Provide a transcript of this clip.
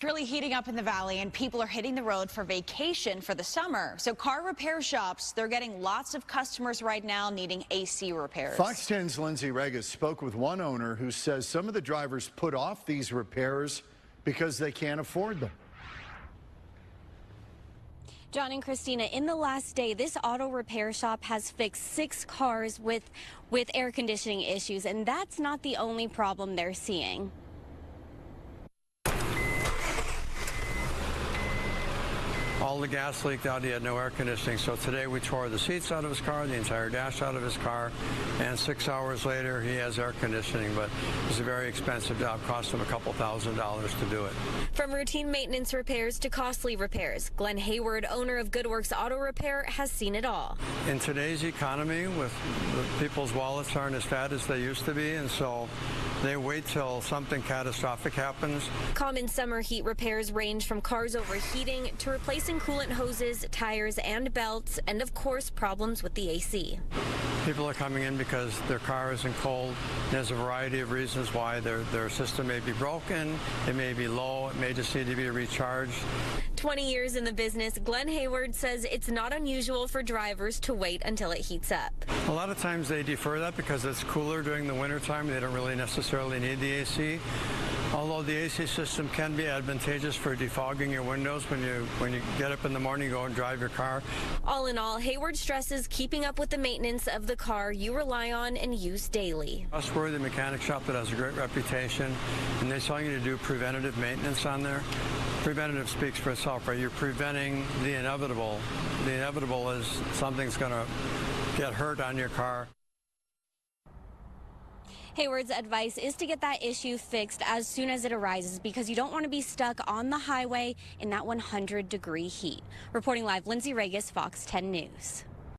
It's really heating up in the valley, and people are hitting the road for vacation for the summer. So car repair shops, they're getting lots of customers right now needing AC repairs. Fox 10's Lindsay Regas spoke with one owner who says some of the drivers put off these repairs because they can't afford them. John and Christina, in the last day, this auto repair shop has fixed 6 cars with air conditioning issues, and that's not the only problem they're seeing. All the gas leaked out, he had no air conditioning, so today we tore the seats out of his car, the entire dash out of his car, and 6 hours later he has air conditioning, but it's a very expensive job, cost him a couple $1,000s to do it. From routine maintenance repairs to costly repairs, Glen Hayward, owner of GoodWorks Auto Repair, has seen it all. In today's economy, with people's wallets aren't as fat as they used to be, and so they wait till something catastrophic happens. Common summer heat repairs range from cars overheating to replacing coolant hoses, tires, and belts, and of course problems with the AC. People are coming in because their car isn't cold. There's a variety of reasons why their system may be broken, it may be low, it may just need to be recharged. 20 years in the business, Glen Hayward says it's not unusual for drivers to wait until it heats up. A lot of times they defer that because it's cooler during the wintertime. They don't really necessarily need the AC. Although the AC system can be advantageous for defogging your windows when you get up in the morning, go and drive your car. All in all, Hayward stresses keeping up with the maintenance of the car you rely on and use daily. Trustworthy mechanic shop that has a great reputation, and they tell you to do preventative maintenance on there. Preventative speaks for itself, right? You're preventing the inevitable. The inevitable is something's going to get hurt on your car. Hayward's advice is to get that issue fixed as soon as it arises because you don't want to be stuck on the highway in that 100-degree heat. Reporting live, Lindsay Regas, Fox 10 News.